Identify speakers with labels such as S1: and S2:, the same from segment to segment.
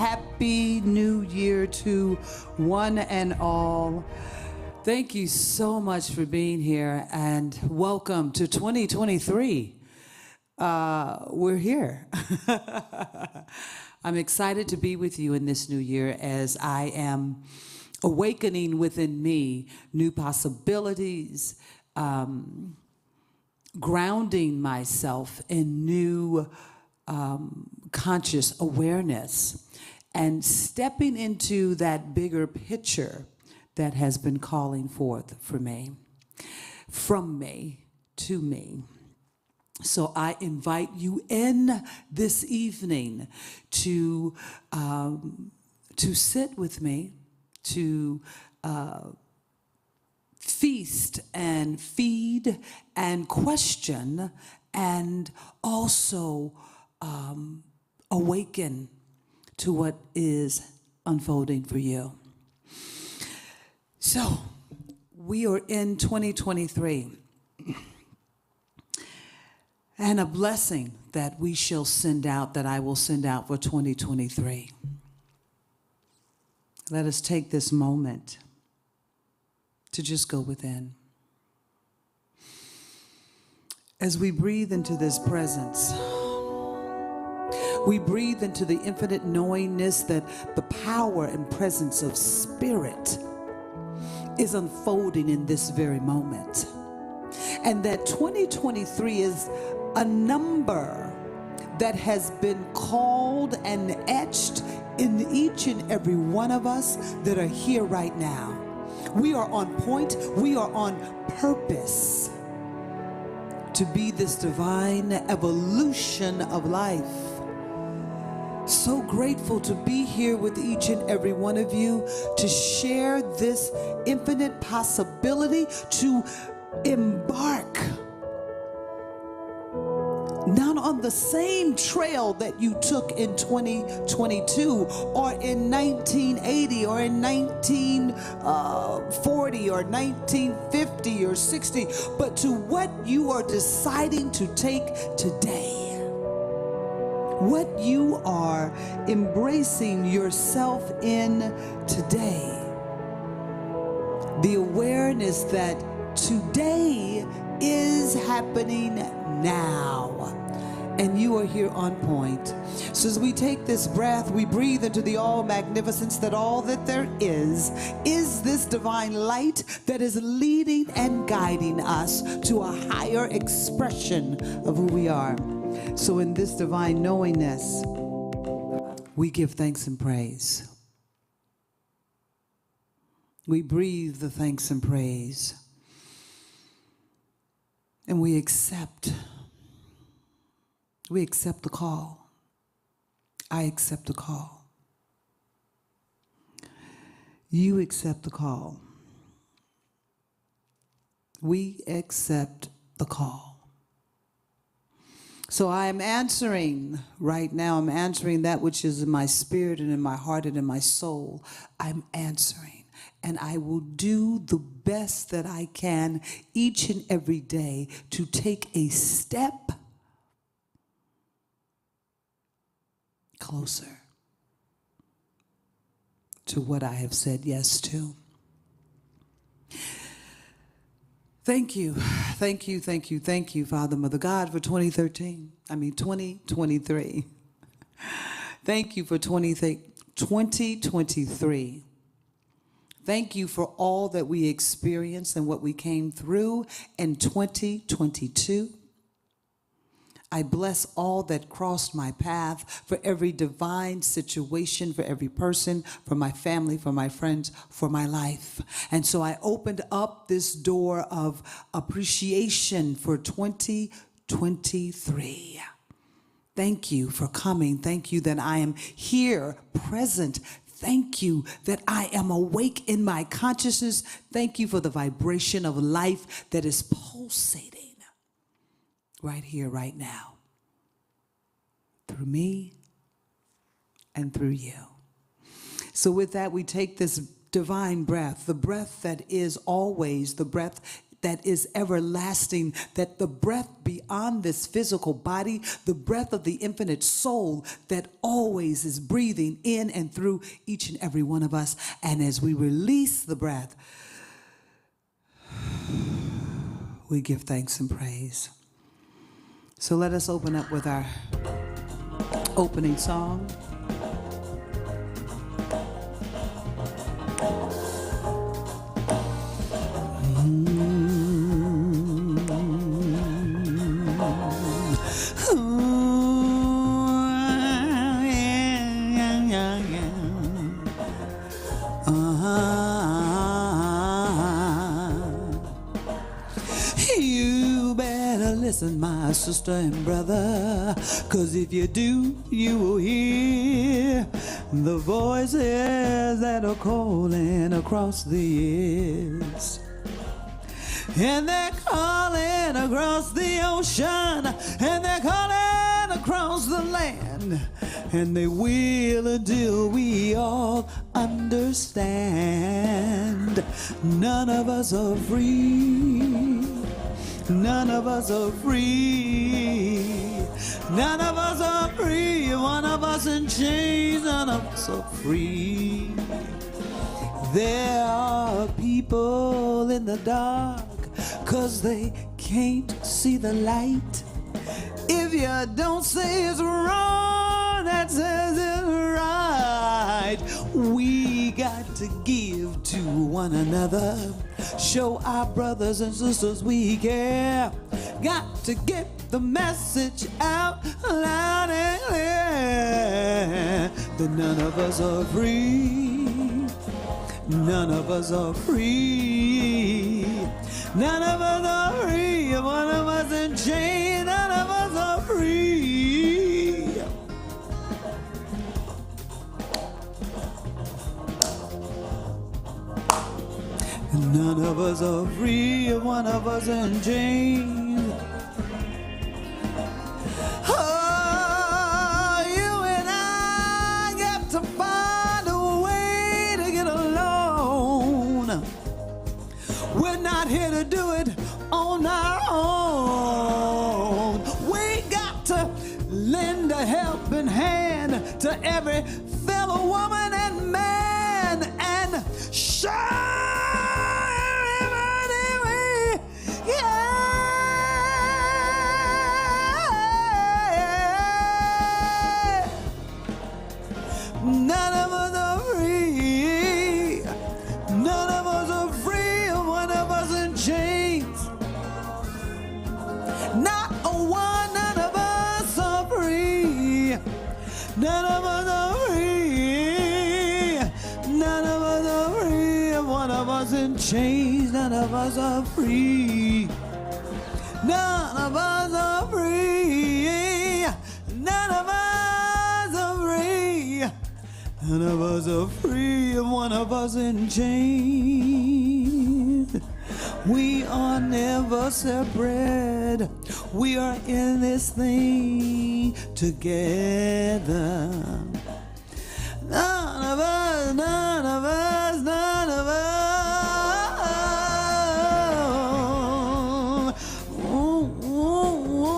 S1: Happy New Year to one and all. Thank you so much for being here and welcome to 2023. We're here. I'm excited to be with you in this new year as I am awakening within me new possibilities, grounding myself in new conscious awareness and stepping into that bigger picture that has been calling forth for me, from me to me. So I invite you in this evening to sit with me, to feast and feed and question and also awaken to what is unfolding for you. So we are in 2023. And a blessing that we shall send out, that I will send out for 2023. Let us take this moment to just go within. As we breathe into this presence, we breathe into the infinite knowingness that the power and presence of Spirit is unfolding in this very moment. And that 2023 is a number that has been called and etched in each and every one of us that are here right now. We are on point, we are on purpose to be this divine evolution of life. So grateful to be here with each and every one of you to share this infinite possibility to embark not on the same trail that you took in 2022 or in 1980 or in 1940 or 1950 or 60, but to what you are deciding to take today. What you are embracing yourself in today. The awareness that today is happening now. And you are here on point. So as we take this breath, we breathe into the all magnificence that all that there is this divine light that is leading and guiding us to a higher expression of who we are. So in this divine knowingness, we give thanks and praise. We breathe the thanks and praise. And we accept the call. I accept the call. You accept the call. We accept the call. So I am answering right now. I'm answering that which is in my spirit and in my heart and in my soul. I'm answering. And I will do the best that I can each and every day to take a step closer to what I have said yes to. Thank you, thank you, thank you, thank you, Father, Mother God, for 2023. Thank you for 2023. Thank you for all that we experienced and what we came through in 2022. I bless all that crossed my path, for every divine situation, for every person, for my family, for my friends, for my life. And so I opened up this door of appreciation for 2023. Thank you for coming. Thank you that I am here, present. Thank you that I am awake in my consciousness. Thank you for the vibration of life that is pulsating right here, right now, through me and through you. So with that, we take this divine breath, the breath that is always, the breath that is everlasting, that the breath beyond this physical body, the breath of the infinite soul that always is breathing in and through each and every one of us. And as we release the breath, we give thanks and praise. So let us open up with our opening song. You better listen, my sister and brother, 'cause if you do, you will hear the voices that are calling across the years. And they're calling across the ocean, and they're calling across the land, and they will until we all understand. None of us are free. None of us are free. None of us are free. One of us in chains. None of us are free. There are people in the dark 'cause they can't see the light. If you don't say it's wrong, that says it's right. We got to give to one another. Show our brothers and sisters we care. Got to get the message out loud and clear that none of us are free. None of us are free. None of us are free. One of us in chains. None of us are free. None of us are free. One of us in chains. Oh, you and I got to find a way to get along. We're not here to do it on our own. We got to lend a helping hand to every fellow woman and man and show everybody none of us are free. None of us are free. One of us in chains. Not a one. None of us are free. None of us are free. None of us are free. One of us in chains. None of us are free. None of us are free. None of us are free. None of us are free. One of us in chains. We are never separate. We are in this thing together. None of us, none of us, none of us. Ooh, ooh, ooh.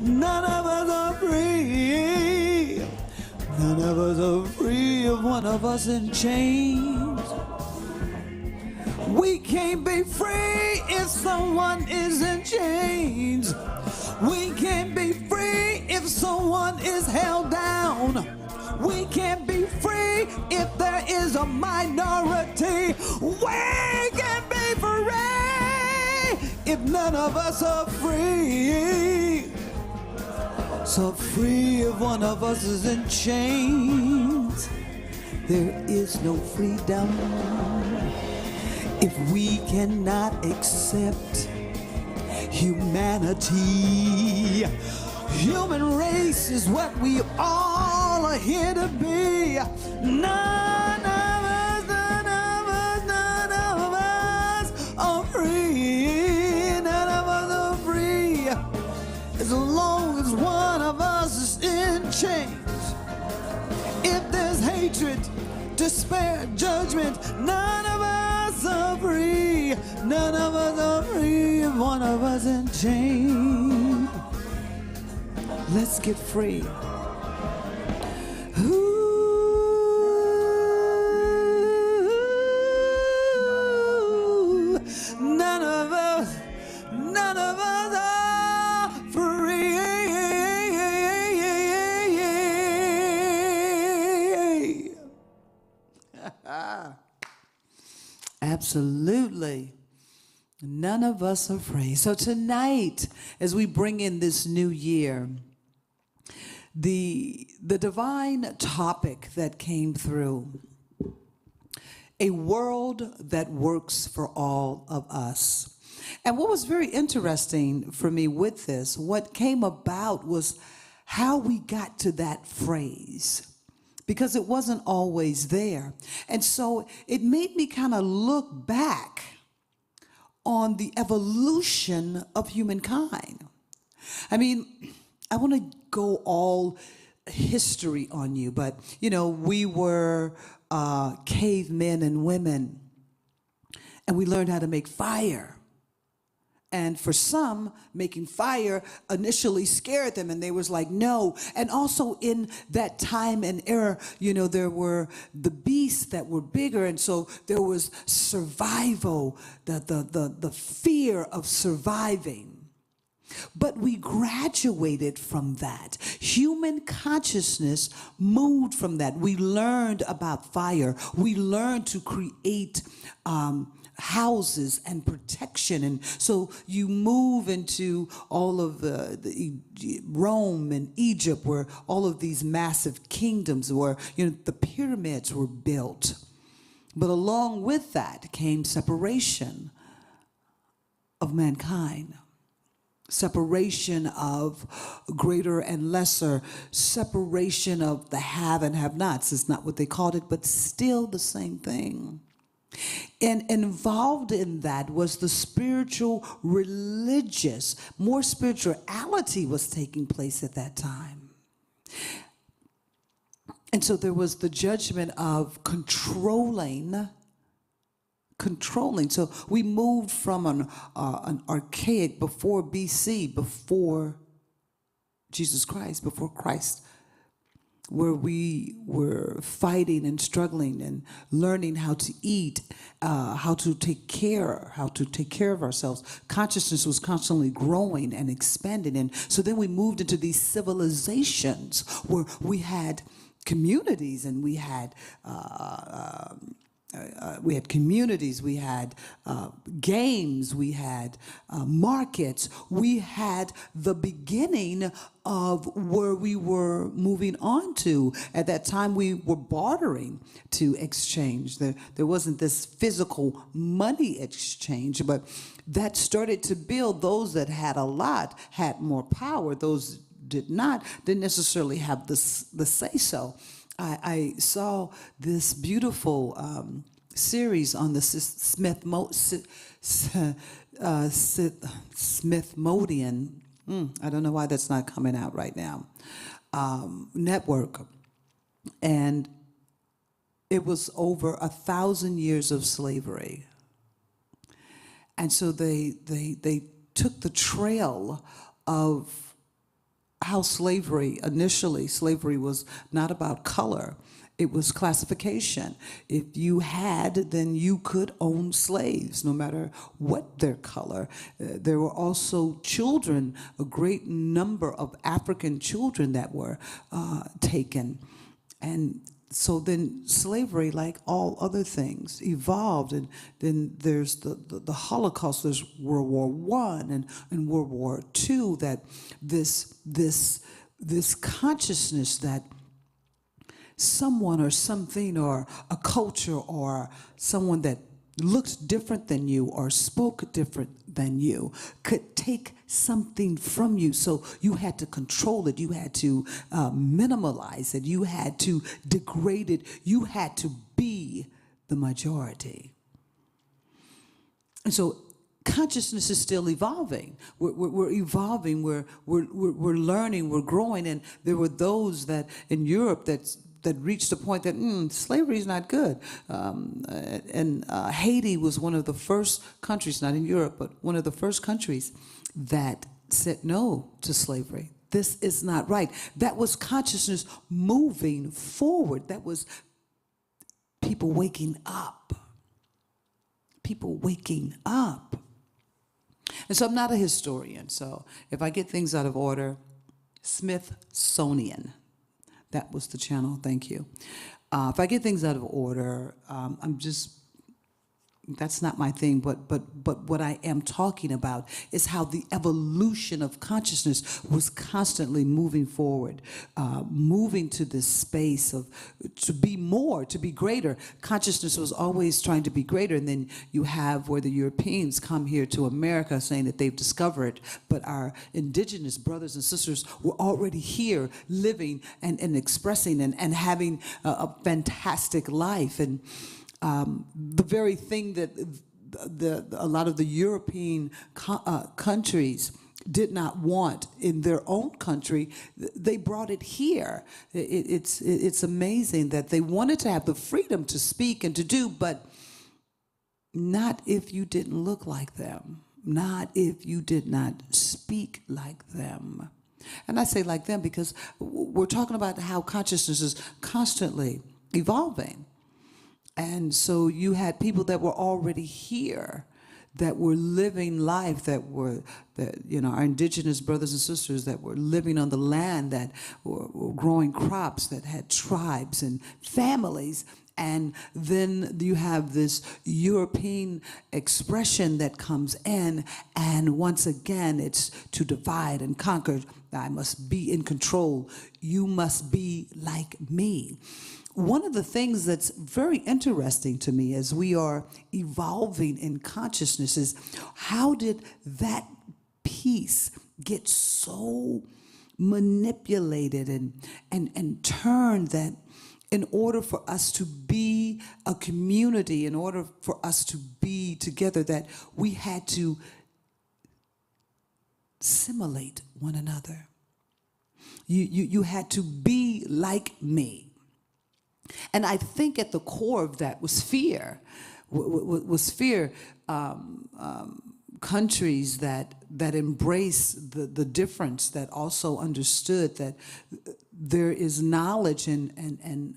S1: None of us are free. None of us are free. One of us in chains. We can't be free if someone is in chains. We can't be free if someone is held down. We can't be free if there is a minority. We can't be free if none of us are free. So free if one of us is in chains. There is no freedom if we cannot accept humanity. Human race is what we all are here to be. None of us, none of us, none of us are free. None of us are free. as long as one of us is in chains. If there's hatred, despair, judgment, none of us are free. None of us are free if one of us in chains. Let's get free. Ooh. None of us are free. Absolutely. None of us are free. So tonight, as we bring in this new year, the divine topic that came through, a world that works for all of us. And what was very interesting for me with this, what came about was how we got to that phrase, because it wasn't always there. And so it made me kind of look back on the evolution of humankind. I mean, I want to go all history on you, but you know, we were cavemen and women, and we learned how to make fire. And for some, making fire initially scared them, and they was like, no. And also in that time and era, you know, there were the beasts that were bigger, and so there was survival, the fear of surviving. But we graduated from that. Human consciousness moved from that. We learned about fire. We learned to create houses and protection. And so you move into all of the Rome and Egypt, where all of these massive kingdoms were, you know, the pyramids were built. But along with that came separation of mankind. Separation of greater and lesser, separation of the have and have nots. It's not what they called it, but still the same thing. And involved in that was the spiritual, religious, more spirituality was taking place at that time. And so there was the judgment of controlling. So we moved from an archaic, before BC, before Jesus Christ, before Christ, where we were fighting and struggling and learning how to eat, how to take care of ourselves. Consciousness was constantly growing and expanding. And so then we moved into these civilizations where we had communities, and we had communities, we had games, we had markets, we had the beginning of where we were moving on to. At that time, we were bartering to exchange. There wasn't this physical money exchange, but that started to build. Those that had a lot had more power. Those did not, didn't necessarily have the say-so. I saw this beautiful series on the Smithsonian. I don't know why that's not coming out right now. Network, and it was over 1,000 years of slavery, and so they took the trail of how slavery was not about color. It was classification. If you had, then you could own slaves, no matter what their color. There were also children, a great number of African children that were taken. And so then slavery, like all other things, evolved. And then there's the Holocaust, there's World War I and World War II, that this consciousness that someone or something or a culture or someone that looked different than you or spoke different than you could take something from you. So you had to control it. You had to minimalize it. You had to degrade it. You had to be the majority. And so consciousness is still evolving. We're evolving. We're learning. We're growing. And there were those that in Europe that reached the point that slavery is not good. And Haiti was one of the first countries, not in Europe, but one of the first countries that said no to slavery. This is not right. That was consciousness moving forward. That was people waking up. People waking up. And so I'm not a historian, so if I get things out of order, Smithsonian. That was the channel, thank you. If I get things out of order, that's not my thing, but what I am talking about is how the evolution of consciousness was constantly moving forward, moving to this space of to be more, to be greater. Consciousness was always trying to be greater, and then you have where the Europeans come here to America saying that they've discovered, but our indigenous brothers and sisters were already here living and expressing and having a fantastic life. And the very thing that a lot of the European countries did not want in their own country, they brought it here. It's amazing that they wanted to have the freedom to speak and to do, but not if you didn't look like them, not if you did not speak like them. And I say like them because we're talking about how consciousness is constantly evolving. And so you had people that were already here, that were living life, that our indigenous brothers and sisters that were living on the land, that were growing crops, that had tribes and families. And then you have this European expression that comes in, and once again, it's to divide and conquer. I must be in control. You must be like me. One of the things that's very interesting to me as we are evolving in consciousness is how did that piece get so manipulated and turned that in order for us to be a community, in order for us to be together, that we had to assimilate one another. You had to be like me. And I think at the core of that was fear. Was fear. Countries that embrace the difference, that also understood that there is knowledge and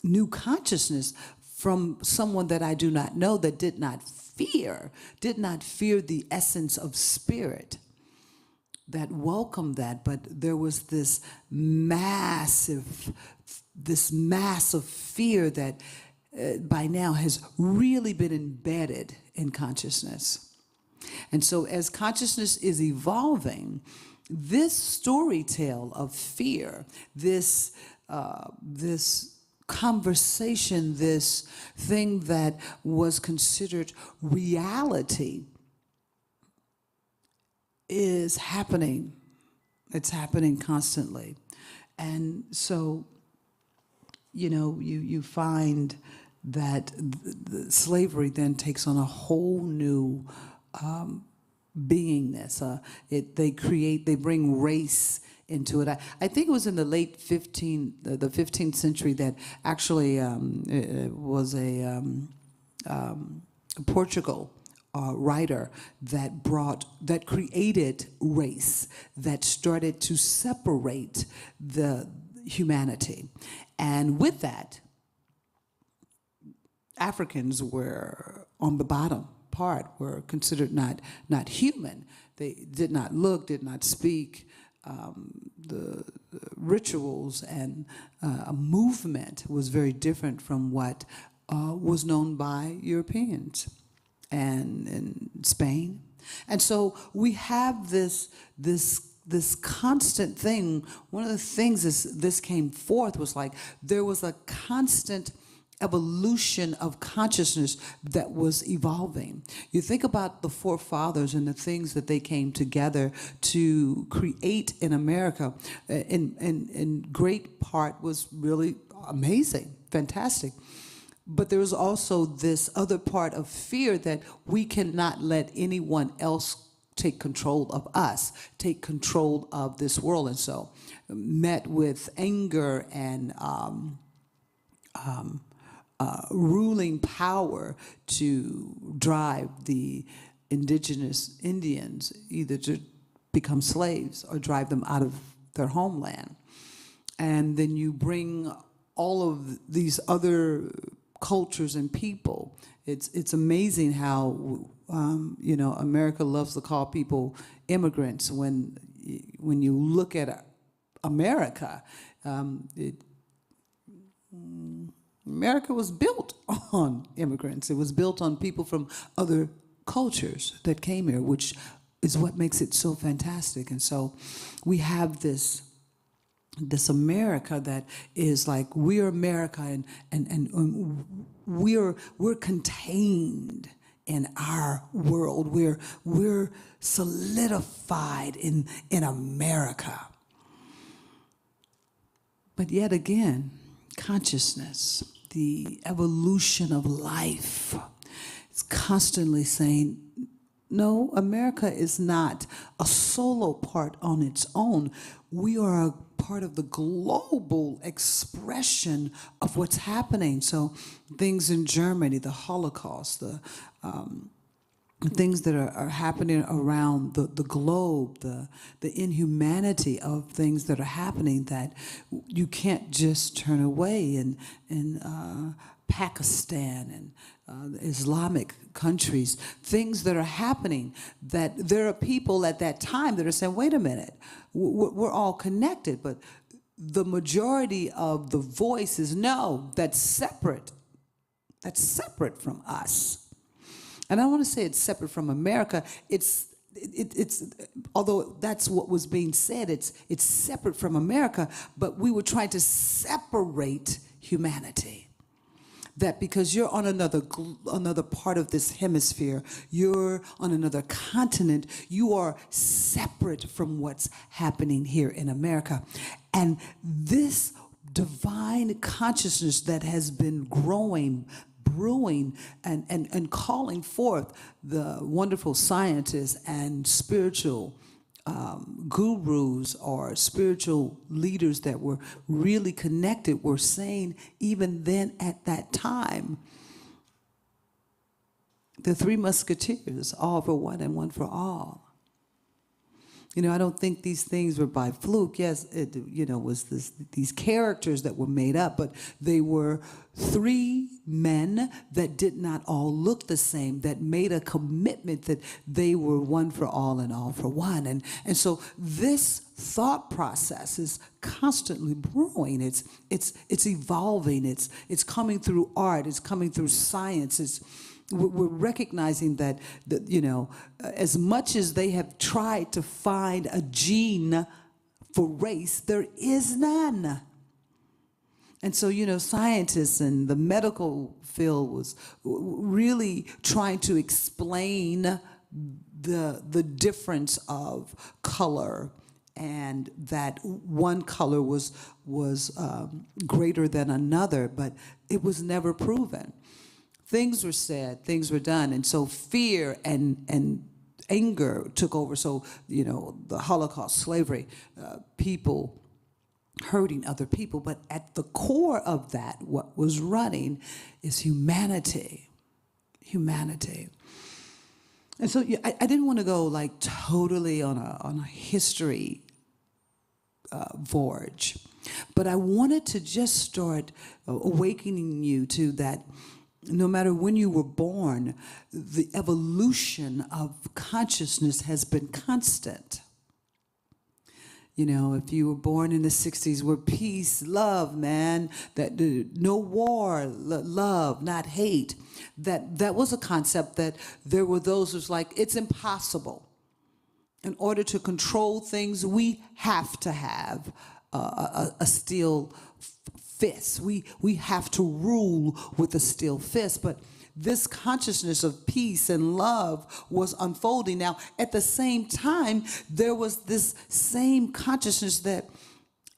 S1: new consciousness from someone that I do not know, that did not fear the essence of spirit, that welcomed that. But there was this massive fear that by now has really been embedded in consciousness. And so as consciousness is evolving, this story tale of fear, this conversation, this thing that was considered reality is happening. It's happening constantly. And so, you find that the slavery then takes on a whole new beingness. They bring race into it. I think it was in the late 15th century that actually it was a Portugal writer that created race, that started to separate the humanity. And with that, Africans were on the bottom part, were considered not human. They did not look, did not speak. The rituals and a movement was very different from what was known by Europeans and in Spain. And so we have this constant thing. One of the things this came forth was like there was a constant evolution of consciousness that was evolving. You think about the forefathers and the things that they came together to create in America, in great part was really amazing, fantastic. But there's also this other part of fear that we cannot let anyone else take control of us, take control of this world. And so, met with anger and ruling power to drive the indigenous Indians either to become slaves or drive them out of their homeland. And then you bring all of these other cultures and people. It's amazing how America loves to call people immigrants. When you look at America, America was built on immigrants. It was built on people from other cultures that came here, which is what makes it so fantastic. And so we have this America that is like, we're America, and we're contained in our world. We're solidified in America. But yet again, consciousness, the evolution of life, is constantly saying, no, America is not a solo part on its own. We are a part of the global expression of what's happening. So things in Germany, the Holocaust, the things that are happening around the globe, the inhumanity of things that are happening that you can't just turn away. In Pakistan and Islamic countries, things that are happening, that there are people at that time that are saying, wait a minute, we're all connected, but the majority of the voice is, no, that's separate from us. And I don't want to say it's separate from America. It's although that's what was being said, it's separate from America, but we were trying to separate humanity. That because you're on another part of this hemisphere, you're on another continent, you are separate from what's happening here in America. And this divine consciousness that has been growing, brewing, and calling forth the wonderful scientists and spiritual gurus or spiritual leaders that were really connected were saying, even then at that time, the three musketeers, all for one and one for all. I don't think these things were by fluke. Yes, it was these characters that were made up, but they were three men that did not all look the same, that made a commitment that they were one for all and all for one. And so this thought process is constantly brewing. It's evolving. It's coming through art. It's coming through science. We're recognizing that as much as they have tried to find a gene for race, there is none. And so, scientists and the medical field was really trying to explain the difference of color, and that one color was greater than another, but it was never proven. Things were said, things were done, and so fear and anger took over. So, the Holocaust, slavery, people hurting other people, but at the core of that, what was running is humanity. And so I didn't want to go like totally on a history voyage, but I wanted to just start awakening you to that. No matter when you were born, the evolution of consciousness has been constant. If you were born in the 60s, where peace, love, man, that no war, love, not hate, that was a concept that there were those who's like, it's impossible. In order to control things, we have to have a steel fist. We have to rule with a steel fist. But this consciousness of peace and love was unfolding. Now, at the same time, there was this same consciousness that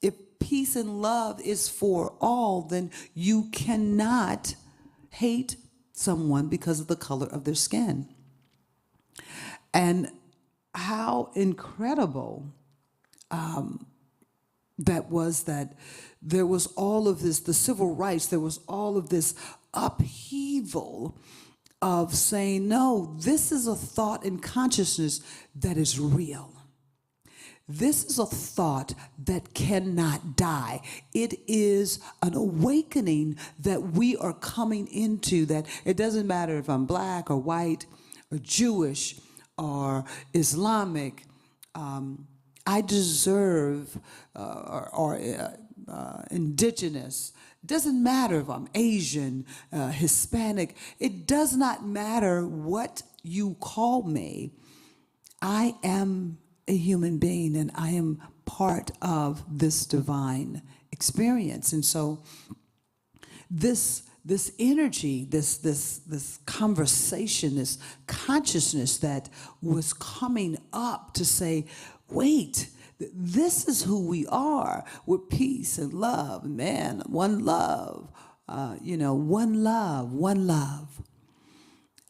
S1: if peace and love is for all, then you cannot hate someone because of the color of their skin. And how incredible that was, that there was all of this, the civil rights, there was all of this upheaval of saying, no, this is a thought and consciousness that is real. This is a thought that cannot die. It is an awakening that we are coming into, that it doesn't matter if I'm black or white or Jewish or Islamic, I deserve, or indigenous. It doesn't matter if I'm Asian, Hispanic. It does not matter what you call me. I am a human being, and I am part of this divine experience. And so this energy, this conversation, this consciousness that was coming up to say, wait, this is who we are. We're peace and love, man, one love, one love.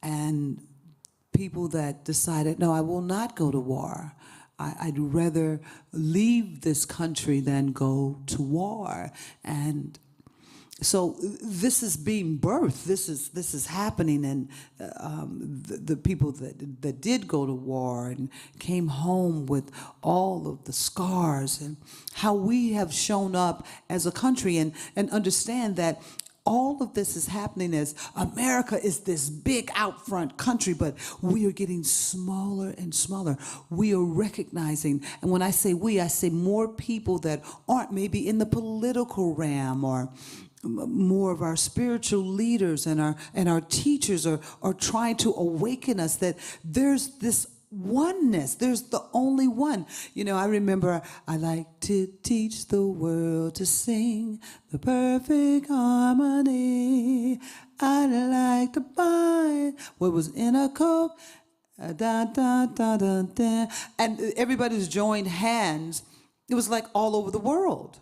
S1: And people that decided, no, I will not go to war. I'd rather leave this country than go to war. And so this is being birthed. This is happening, and the people that did go to war and came home with all of the scars, and how we have shown up as a country, and understand that all of this is happening as America is this big out front country, but we are getting smaller and smaller. We are recognizing, and when I say we, I say more people that aren't maybe in the political realm, or more of our spiritual leaders and our teachers are trying to awaken us that there's this oneness. There's the only one. I remember I like to teach the world to sing the perfect harmony. I like to find what was in a cup. Da, da, da, da, da. And everybody's joined hands. It was like all over the world.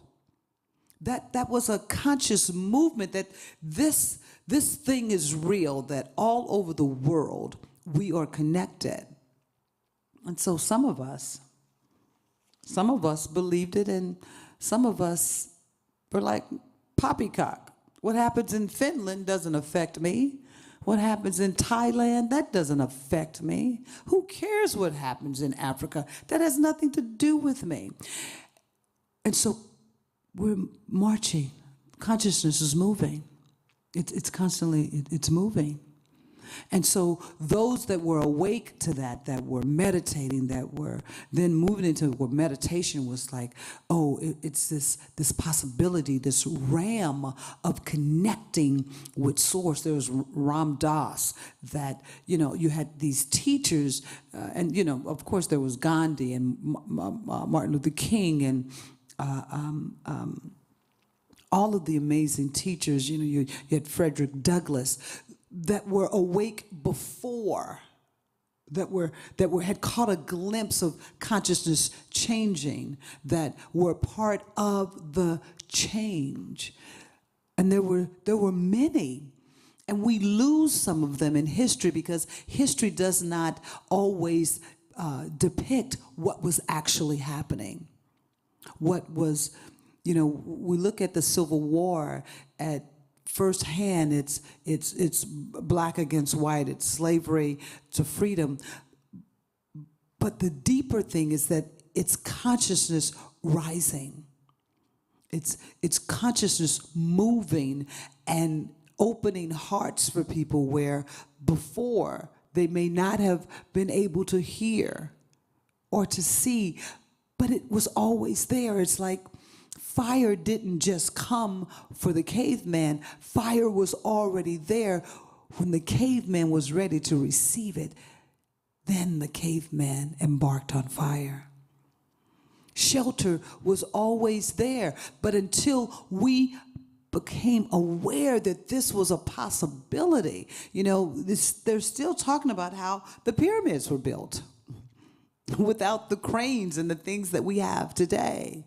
S1: That was a conscious movement that this thing is real, that all over the world we are connected. And so some of us believed it, and some of us were like poppycock. What happens in Finland doesn't affect me. What happens in Thailand, that doesn't affect me. Who cares what happens in Africa? That has nothing to do with me. And so we're marching. Consciousness is moving. It's constantly moving. And so those that were awake to that were meditating, that were then moving into where meditation was like, oh, it's this possibility, this realm of connecting with source. There was Ram Dass, that, you had these teachers, and, of course there was Gandhi and Martin Luther King and all of the amazing teachers, you had Frederick Douglass, that were awake before, that had caught a glimpse of consciousness changing, that were part of the change. And there were many. And we lose some of them in history because history does not always depict what was actually happening. What was, we look at the Civil War at firsthand, it's black against white, it's slavery to freedom. But the deeper thing is that it's consciousness rising. It's consciousness moving and opening hearts for people where before they may not have been able to hear or to see, but it was always there. It's like fire didn't just come for the caveman. Fire was already there when the caveman was ready to receive it. Then the caveman embarked on fire. Shelter was always there, but until we became aware that this was a possibility, they're still talking about how the pyramids were built without the cranes and the things that we have today.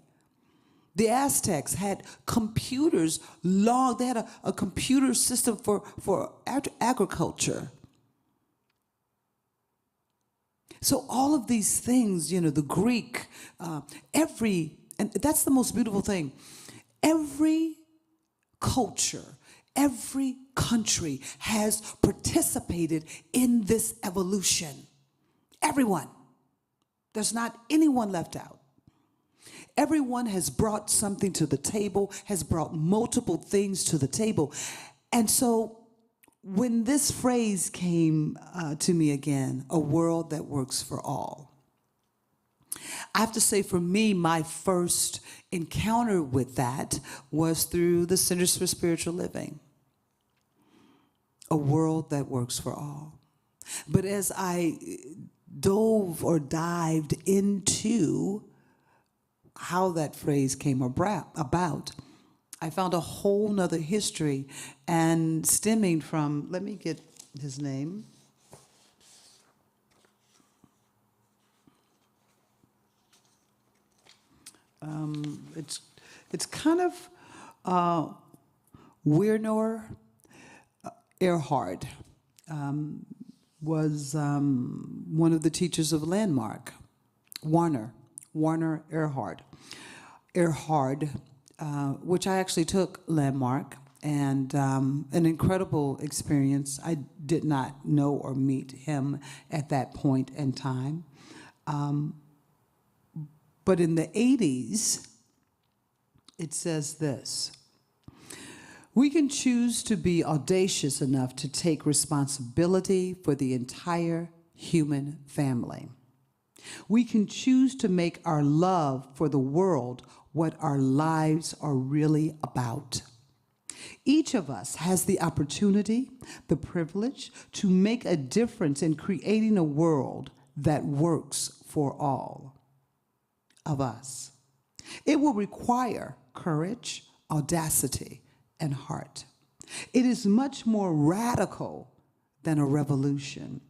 S1: The Aztecs had computers long, they had a computer system for agriculture. So all of these things, you know, the Greek, and that's the most beautiful thing. Every culture, every country has participated in this evolution. Everyone. There's not anyone left out. Everyone has brought something to the table, has brought multiple things to the table. And so when this phrase came to me again, a world that works for all, I have to say for me, my first encounter with that was through the Centers for Spiritual Living. A world that works for all. But as I dived into how that phrase came about, I found a whole nother history, and stemming from, let me get his name. It's kind of Werner Erhard was one of the teachers of Landmark. Werner Erhard. Which I actually took Landmark, and an incredible experience. I did not know or meet him at that point in time. But in the 80s, it says this: we can choose to be audacious enough to take responsibility for the entire human family. We can choose to make our love for the world what our lives are really about. Each of us has the opportunity, the privilege, to make a difference in creating a world that works for all of us. It will require courage, audacity, and heart. It is much more radical than a revolution.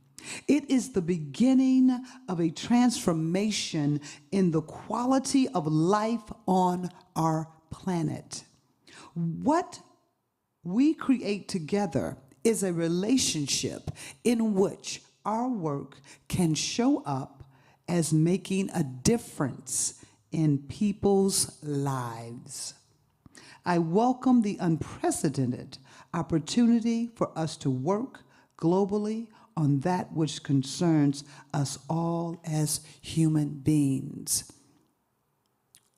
S1: It is the beginning of a transformation in the quality of life on our planet. What we create together is a relationship in which our work can show up as making a difference in people's lives. I welcome the unprecedented opportunity for us to work globally on that which concerns us all as human beings.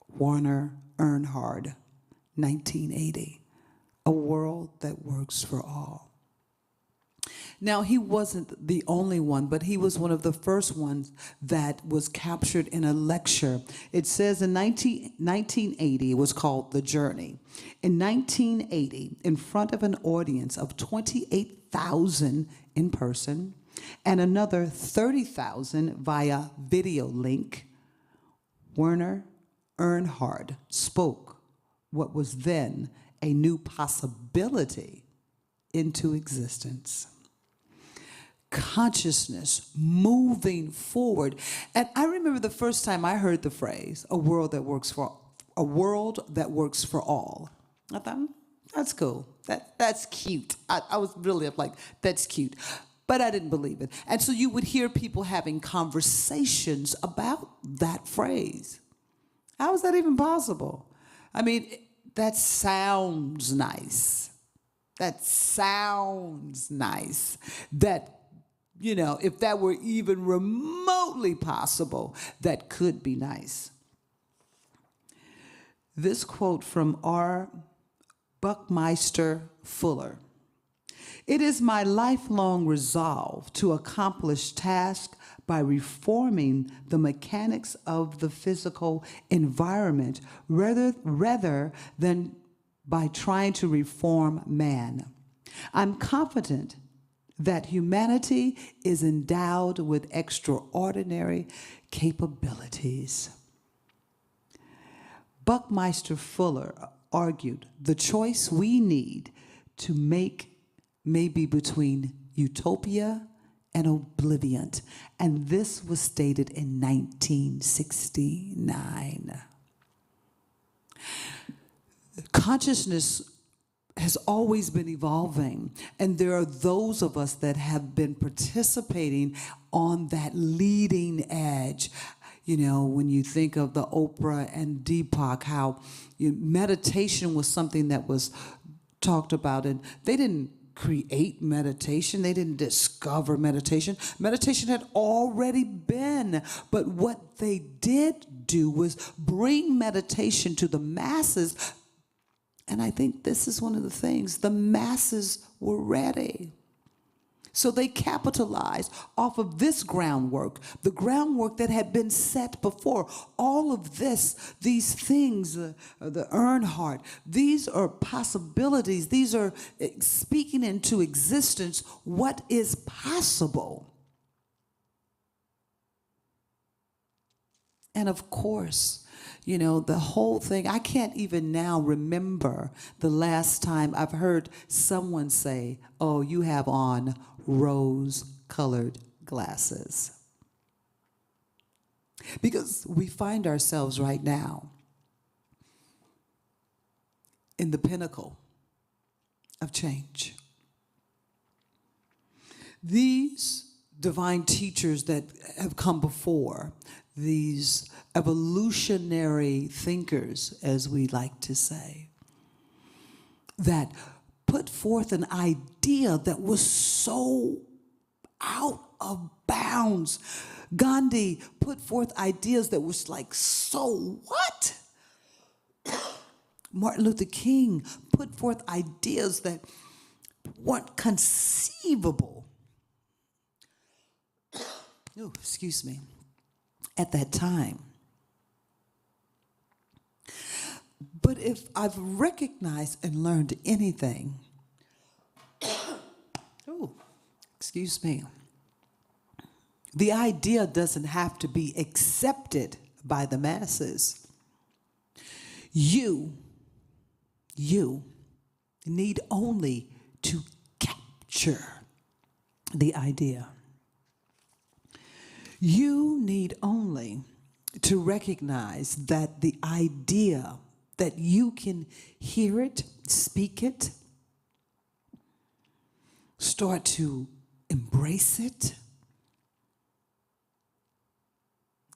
S1: Werner Erhard, 1980, a world that works for all. Now, he wasn't the only one, but he was one of the first ones that was captured in a lecture. It says in 1980, it was called The Journey. In 1980, in front of an audience of 28,000 in person and another 30,000 via video link, Werner Erhard spoke what was then a new possibility into existence. Consciousness moving forward. And I remember the first time I heard the phrase, a world that works for all. I thought, that's cool. That's cute. I was really like, that's cute. But I didn't believe it. And so you would hear people having conversations about that phrase. How is that even possible? I mean, that sounds nice. That sounds nice. That, you know, if that were even remotely possible, that could be nice. This quote from R. Buckminster Fuller: "It is my lifelong resolve to accomplish tasks by reforming the mechanics of the physical environment rather than by trying to reform man. I'm confident that humanity is endowed with extraordinary capabilities." Buckminster Fuller argued the choice we need to make may be between utopia and oblivion, and this was stated in 1969. consciousness has always been evolving, and there are those of us that have been participating on that leading edge. You know, when you think of the Oprah and Deepak, how meditation was something that was talked about, and they didn't create meditation. They didn't discover meditation. Meditation had already been, but what they did do was bring meditation to the masses. And I think this is one of the things, the masses were ready. So they capitalized off of this groundwork, the groundwork that had been set before. All of this, these things, the Earnhardt, these are possibilities. These are speaking into existence what is possible. And of course, you know, the whole thing, I can't even now remember the last time I've heard someone say, oh, you have on rose-colored glasses. Because we find ourselves right now in the pinnacle of change. These divine teachers that have come before, these evolutionary thinkers, as we like to say, that put forth an idea that was so out of bounds. Gandhi put forth ideas that was like, so what? Martin Luther King put forth ideas that weren't conceivable. Oh, excuse me. At that time. But if I've recognized and learned anything, oh, excuse me, the idea doesn't have to be accepted by the masses. You need only to capture the idea. You need only to recognize that the idea, that you can hear it, speak it, start to embrace it.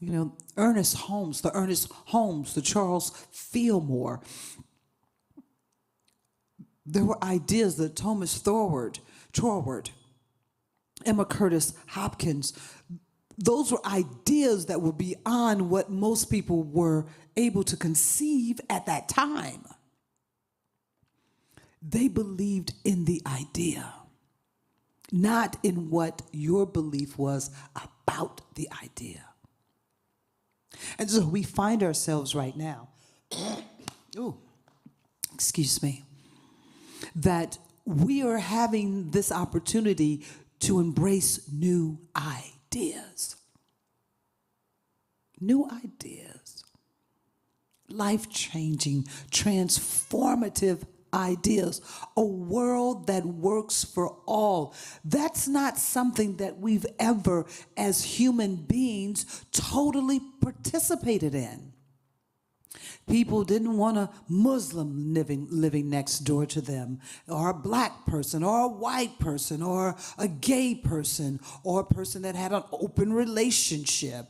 S1: You know, Ernest Holmes, the Charles Fillmore, there were ideas that Thomas Troward, Emma Curtis Hopkins, those were ideas that were beyond what most people were able to conceive at that time. They believed in the idea, not in what your belief was about the idea. And so we find ourselves right now, oh, excuse me, that we are having this opportunity to embrace new ideas. New ideas. Life-changing, transformative ideas. A world that works for all. That's not something that we've ever, as human beings, totally participated in. People didn't want a Muslim living next door to them, or a black person, or a white person, or a gay person, or a person that had an open relationship.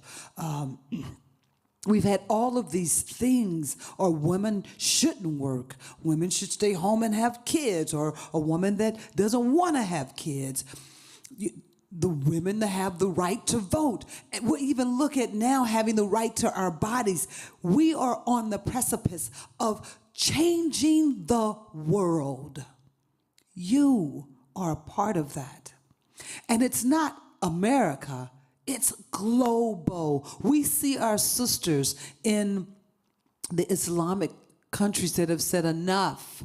S1: We've had all of these things, or women shouldn't work. Women should stay home and have kids, or a woman that doesn't want to have kids. The women that have the right to vote. And we'll even look at now having the right to our bodies. We are on the precipice of changing the world. You are a part of that. And it's not America, it's global. We see our sisters in the Islamic countries that have said enough.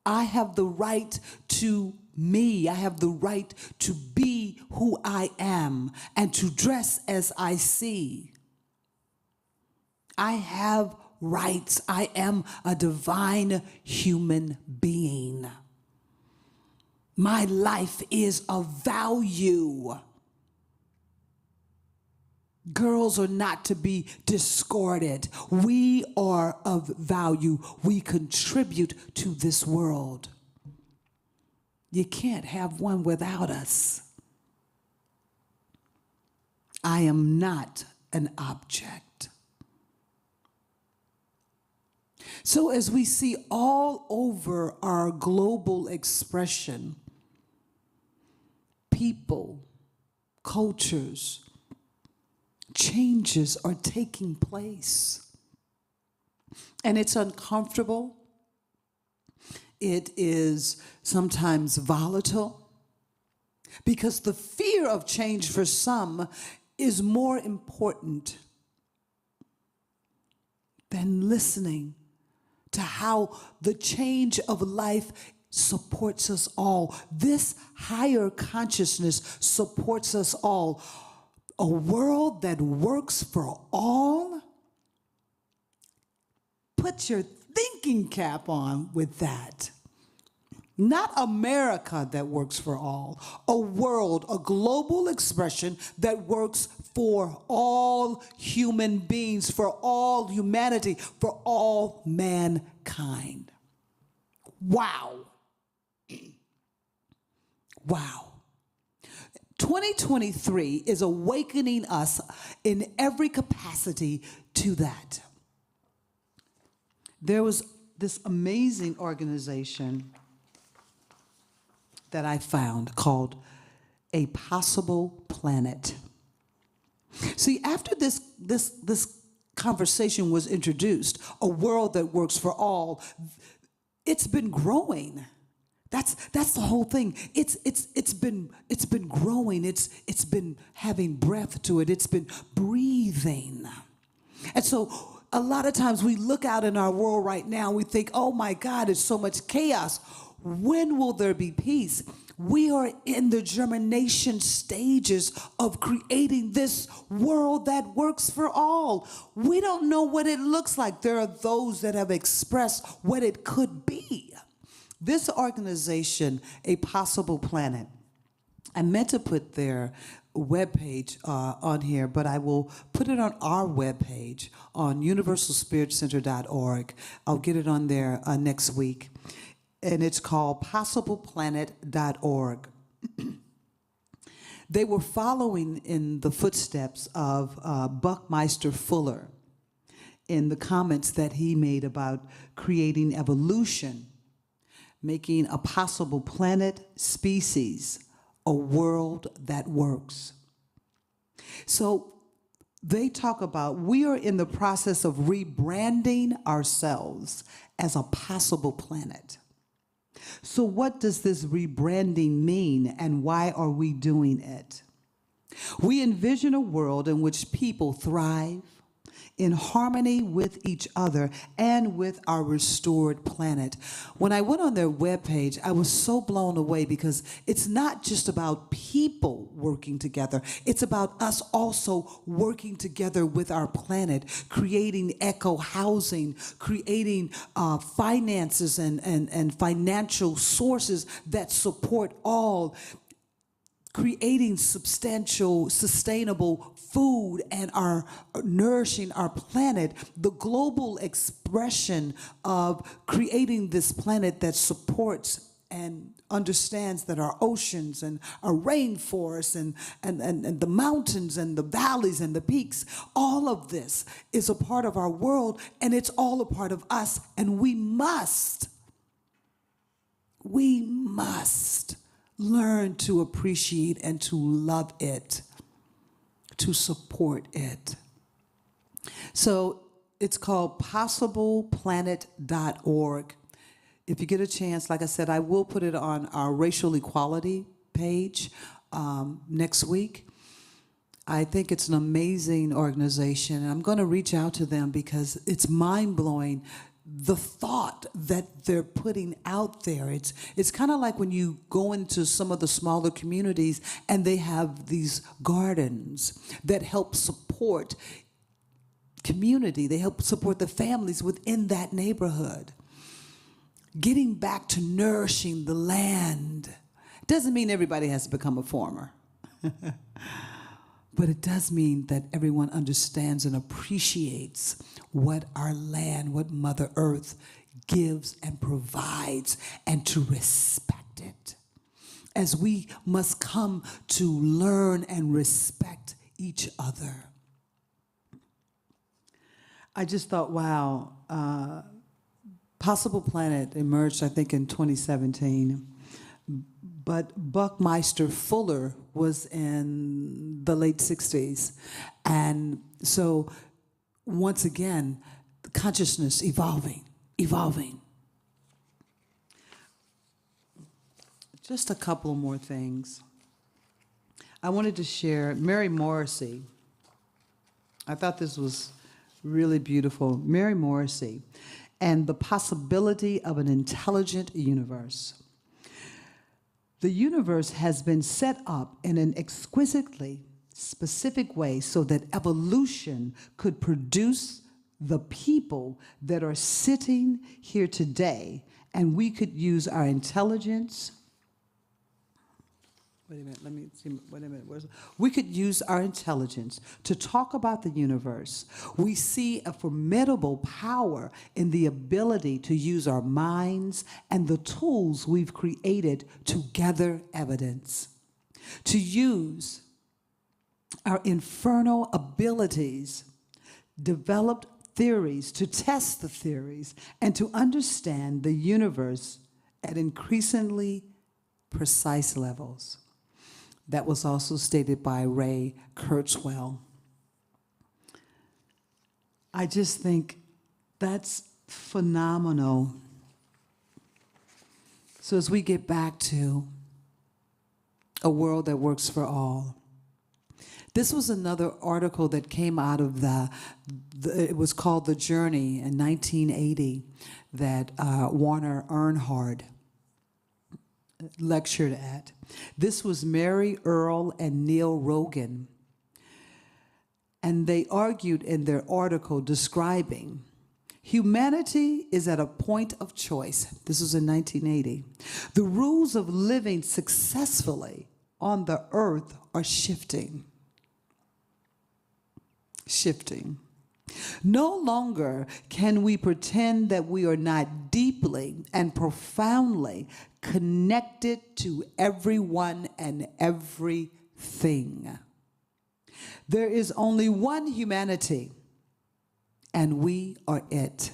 S1: I have the right to me. I have the right to be who I am and to dress as I see. I have rights. I am a divine human being. My life is of value. Girls are not to be discarded. We are of value. We contribute to this world. You can't have one without us. I am not an object. So as we see all over our global expression, people, cultures, changes are taking place. And it's uncomfortable. It is sometimes volatile because the fear of change for some is more important than listening to how the change of life supports us all. This higher consciousness supports us all. A world that works for all. Put your thinking cap on with that. Not America that works for all. A world, a global expression that works for all human beings, for all humanity, for all mankind. Wow. Wow. 2023 is awakening us in every capacity to that. There was this amazing organization that I found called A Possible Planet. See, after this conversation was introduced, a world that works for all, it's been growing. That's the whole thing. It's been growing. It's been having breath to it. It's been breathing. And so a lot of times we look out in our world right now, we think, oh my God, it's so much chaos. When will there be peace? We are in the germination stages of creating this world that works for all. We don't know what it looks like. There are those that have expressed what it could be. This organization, A Possible Planet, I meant to put their webpage on here, but I will put it on our webpage on universalspiritcenter.org. I'll get it on there next week. And it's called possibleplanet.org. They were following in the footsteps of Buckminster Fuller in the comments that he made about creating evolution, making a possible planet, species, a world that works. So they talk about we are in the process of rebranding ourselves as a possible planet. So what does this rebranding mean, and why are we doing it? We envision a world in which people thrive in harmony with each other and with our restored planet. When I went on their webpage, I was so blown away because it's not just about people working together. It's about us also working together with our planet, creating eco-housing, creating finances and financial sources that support all, creating substantial, sustainable food and our nourishing our planet, the global expression of creating this planet that supports and understands that our oceans and our rainforests and the mountains and the valleys and the peaks, all of this is a part of our world, and it's all a part of us, and we must learn to appreciate and to love it, to support it. So it's called possibleplanet.org. If you get a chance, like I said, I will put it on our racial equality page next week. I think it's an amazing organization, and I'm going to reach out to them because it's mind-blowing the thought that they're putting out there. It's kind of like when you go into some of the smaller communities and they have these gardens that help support community. They help support the families within that neighborhood. Getting back to nourishing the land. Doesn't mean everybody has to become a farmer. But it does mean that everyone understands and appreciates what our land, what Mother Earth gives and provides, and to respect it. As we must come to learn and respect each other. I just thought, wow, Possible Planet emerged, I think, in 2017. But Buckminster Fuller was in the late 60s. And so, once again, consciousness evolving. Just a couple more things. I wanted to share Mary Morrissey. I thought this was really beautiful. Mary Morrissey and the possibility of an intelligent universe. The universe has been set up in an exquisitely specific way so that evolution could produce the people that are sitting here today, and we could use our intelligence. Wait a minute, let me see, wait a minute. We could use our intelligence to talk about the universe. We see a formidable power in the ability to use our minds and the tools we've created to gather evidence, to use our infernal abilities, developed theories, to test the theories, and to understand the universe at increasingly precise levels. That was also stated by Ray Kurzweil. I just think that's phenomenal. So as we get back to a world that works for all, this was another article that came out of it was called The Journey in 1980 that Warner Earnhardt lectured at. This was Mary Earle and Neil Rogan. And they argued in their article describing humanity is at a point of choice. This was in 1980. The rules of living successfully on the earth are shifting. No longer can we pretend that we are not deeply and profoundly connected to everyone and everything. There is only one humanity, and we are it.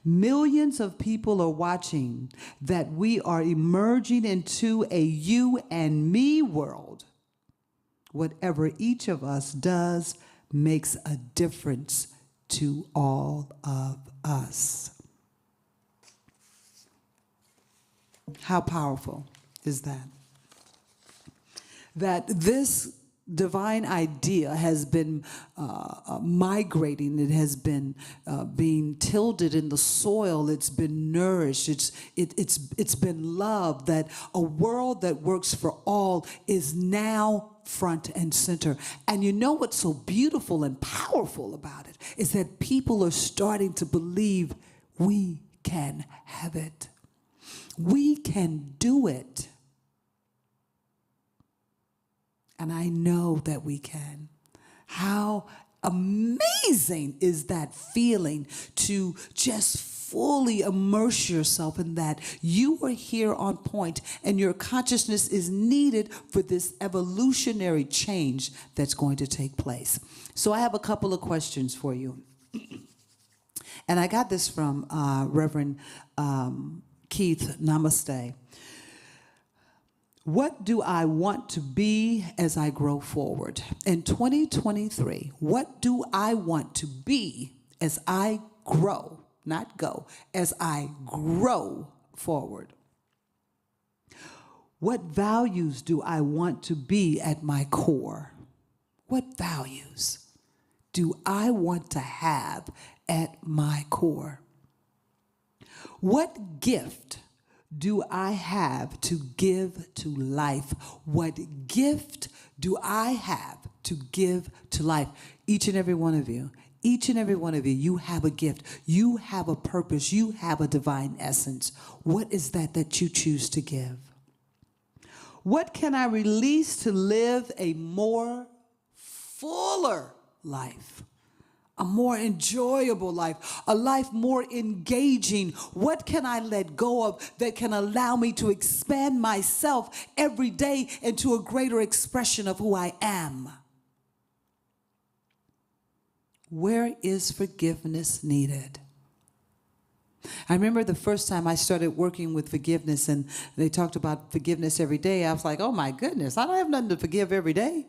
S1: Millions of people are watching that we are emerging into a you and me world. Whatever each of us does makes a difference to all of us. How powerful is that? That this divine idea has been migrating. It has been being tilted in the soil. It's been nourished. It's been loved. That a world that works for all is now front and center. And you know what's so beautiful and powerful about it is that people are starting to believe we can have it. We can do it. And I know that we can. How amazing is that feeling to just fully immerse yourself in that you are here on point and your consciousness is needed for this evolutionary change that's going to take place. So I have a couple of questions for you. And I got this from Reverend Keith Namaste. What do I want to be as I grow forward? In 2023, what do I want to be as I grow, not go, as I grow forward? What values do I want to be at my core? What values do I want to have at my core? What gift do I have to give to life? What gift do I have to give to life? Each and every one of you, you have a gift. You have a purpose. You have a divine essence. What is that you choose to give? What can I release to live a more fuller life, a more enjoyable life, a life more engaging? What can I let go of that can allow me to expand myself every day into a greater expression of who I am? Where is forgiveness needed? I remember the first time I started working with forgiveness and they talked about forgiveness every day. I was like, oh my goodness, I don't have nothing to forgive every day.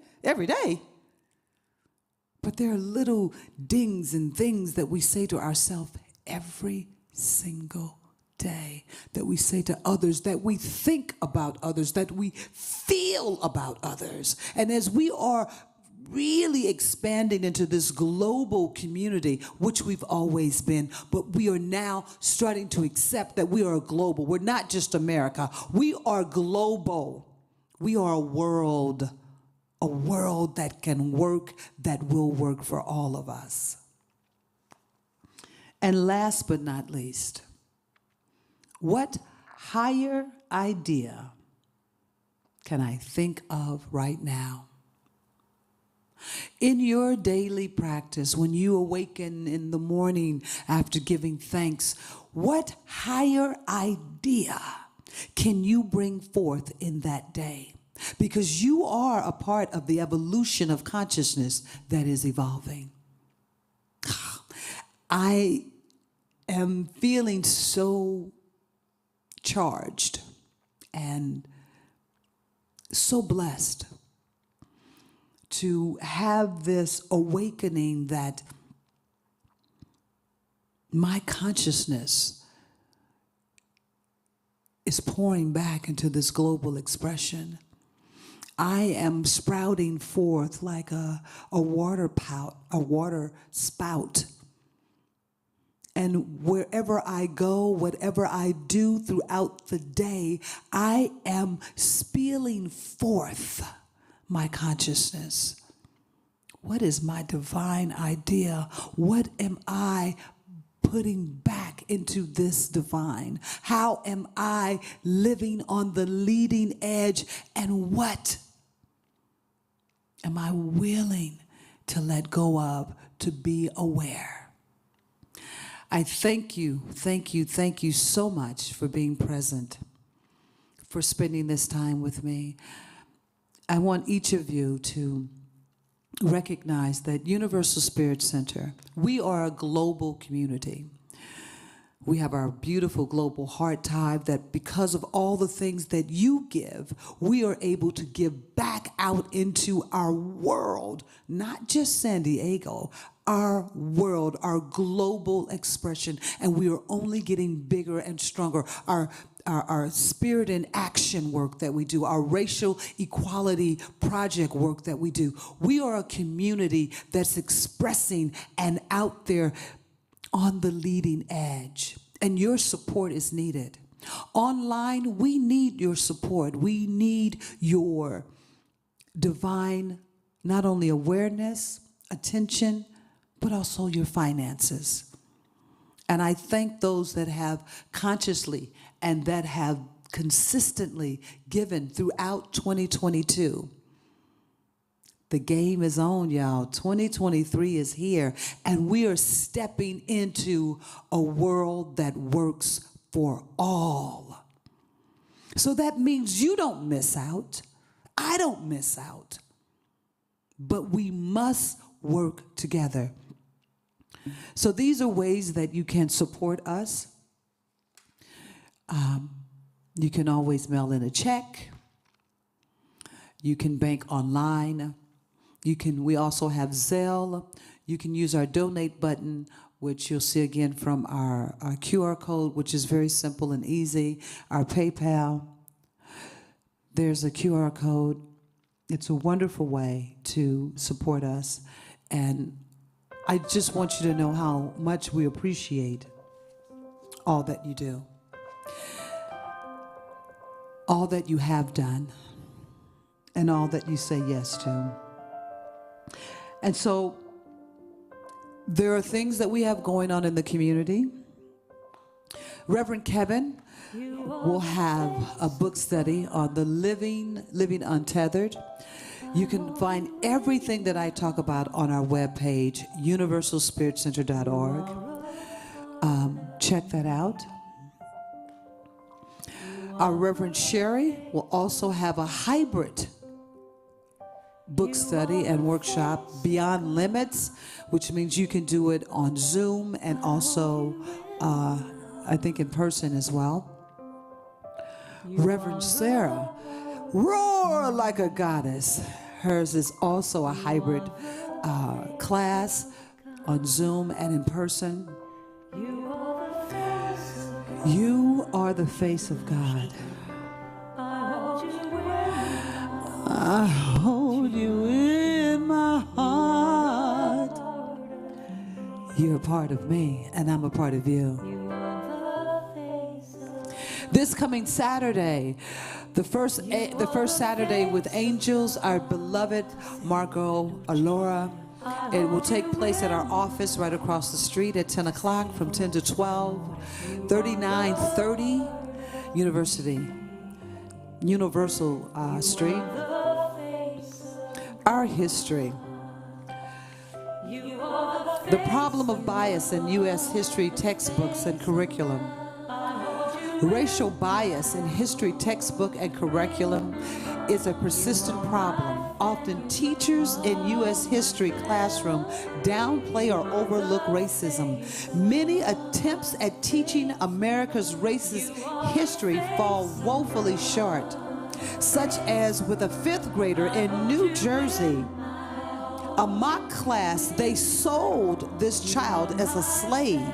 S1: But there are little dings and things that we say to ourselves every single day, that we say to others, that we think about others, that we feel about others. And as we are really expanding into this global community, which we've always been, but we are now starting to accept that we are global. We're not just America. We are global. We are a world that can work, that will work for all of us. And last but not least, what higher idea can I think of right now? In your daily practice, when you awaken in the morning after giving thanks, what higher idea can you bring forth in that day? Because you are a part of the evolution of consciousness that is evolving. I am feeling so charged and so blessed to have this awakening that my consciousness is pouring back into this global expression. I am sprouting forth like a water spout. And wherever I go, whatever I do throughout the day, I am spilling forth my consciousness. What is my divine idea? What am I putting back into this divine? How am I living on the leading edge? And what am I willing to let go of to be aware? I thank you so much for being present, for spending this time with me. I want each of you to recognize that Universal Spirit Center, we are a global community. We have our beautiful global heart tribe that because of all the things that you give, we are able to give back out into our world, not just San Diego, our world, our global expression, and we are only getting bigger and stronger. Our spirit and action work that we do, our racial equality project work that we do. We are a community that's expressing and out there on the leading edge, and your support is needed. Online, we need your support. We need your divine, not only awareness, attention, but also your finances. And I thank those that have consciously and that have consistently given throughout 2022. The game is on, y'all. 2023 is here, and we are stepping into a world that works for all. So that means you don't miss out. I don't miss out. But we must work together. So these are ways that you can support us. You can always mail in a check. You can bank online. We also have Zelle. You can use our donate button, which you'll see again from our QR code, which is very simple and easy. Our PayPal. There's a QR code. It's a wonderful way to support us. And I just want you to know how much we appreciate all that you do, all that you have done, and all that you say yes to. And so there are things that we have going on in the community. Reverend Kevin will have a book study on the living untethered. You can find everything that I talk about on our webpage, universalspiritcenter.org. Check that out. Our Reverend Sherry will also have a hybrid book study and workshop, Beyond Limits, which means you can do it on Zoom and also, I think, in person as well. Reverend Sarah, Roar Like a Goddess. Hers is also a hybrid class on Zoom and in person. You are the face of God. I hold you in my heart. You're a part of me, and I'm a part of you. This coming Saturday, the first Saturday with Angels, our beloved Margot Alora. It will take place at our office right across the street at 10 o'clock from 10 to 12, 3930 Universal Street. Our history. The problem of bias in U.S. history textbooks and curriculum. Racial bias in history textbook and curriculum is a persistent problem. Often teachers in U.S. history classroom downplay or overlook racism. Many attempts at teaching America's racist history fall woefully short, such as with a 5th grader in New Jersey. A mock class, they sold this child as a slave.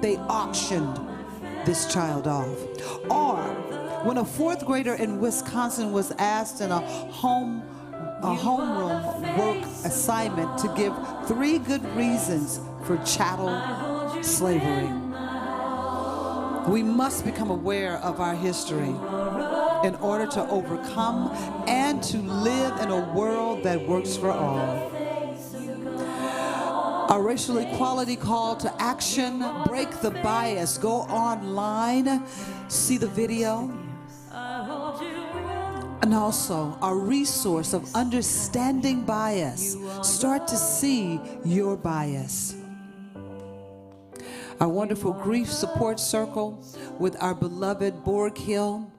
S1: They auctioned this child off. Or when a 4th grader in Wisconsin was asked in a homeroom work assignment to give 3 good reasons for chattel slavery. We must become aware of our history in order to overcome and to live in a world that works for all. Our racial equality call to action, break the bias, go online, see the video. And also our resource of understanding bias. Start to see your bias. Our wonderful grief support circle with our beloved Borg Hill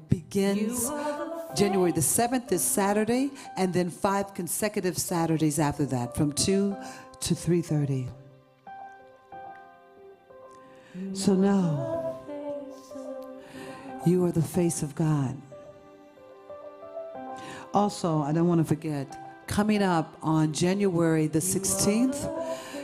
S1: begins January the 7th, this Saturday, and then 5 consecutive Saturdays after that from 2 to 3:30. So now, you are the face of God. Also, I don't want to forget, coming up on January the 16th,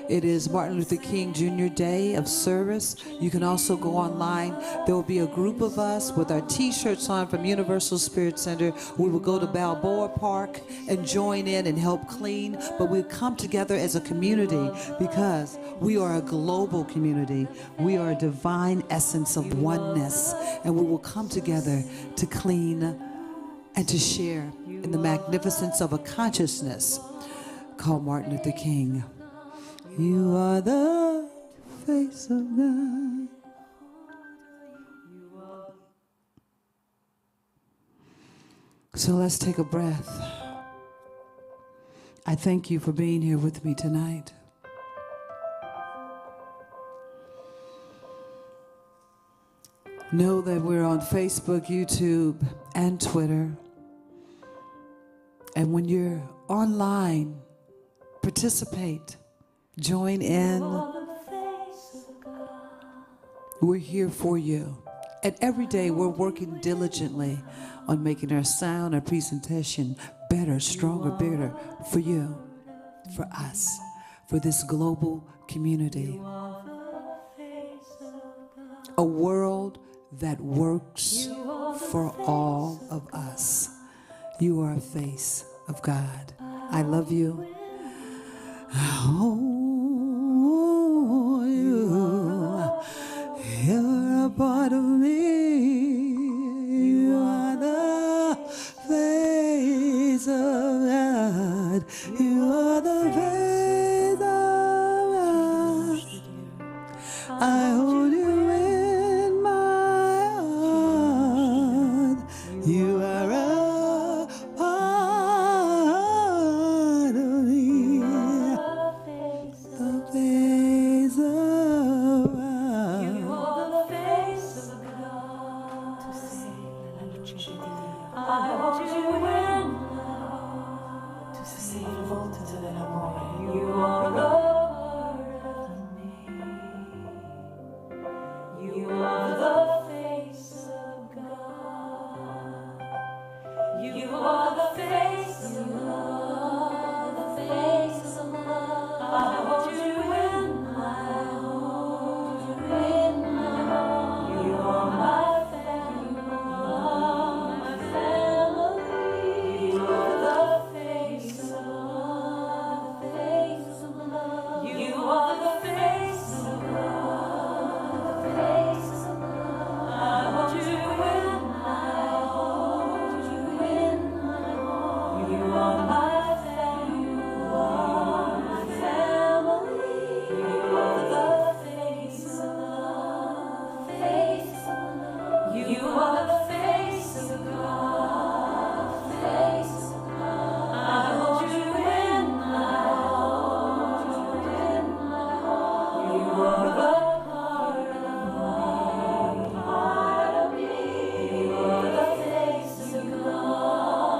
S1: it is Martin Luther King Jr. Day of Service. You can also go online. There will be a group of us with our t-shirts on from Universal Spirit Center. We will go to Balboa Park and join in and help clean. But we'll come together as a community because we are a global community. We are a divine essence of oneness. And we will come together to clean and to share in the magnificence of a consciousness called Martin Luther King. You are the face of God. So let's take a breath. I thank you for being here with me tonight. Know that we're on Facebook, YouTube, and Twitter. And when you're online, participate. Join in. We're here for you. And every day we're working diligently on making our sound, our presentation better, stronger, bigger for you, for us, for this global community. A world that works for all of us. You are a face of God. I love you. You're a part of me. You are the face of God. You are the face of God. I hold you in my heart. You are a part
S2: you are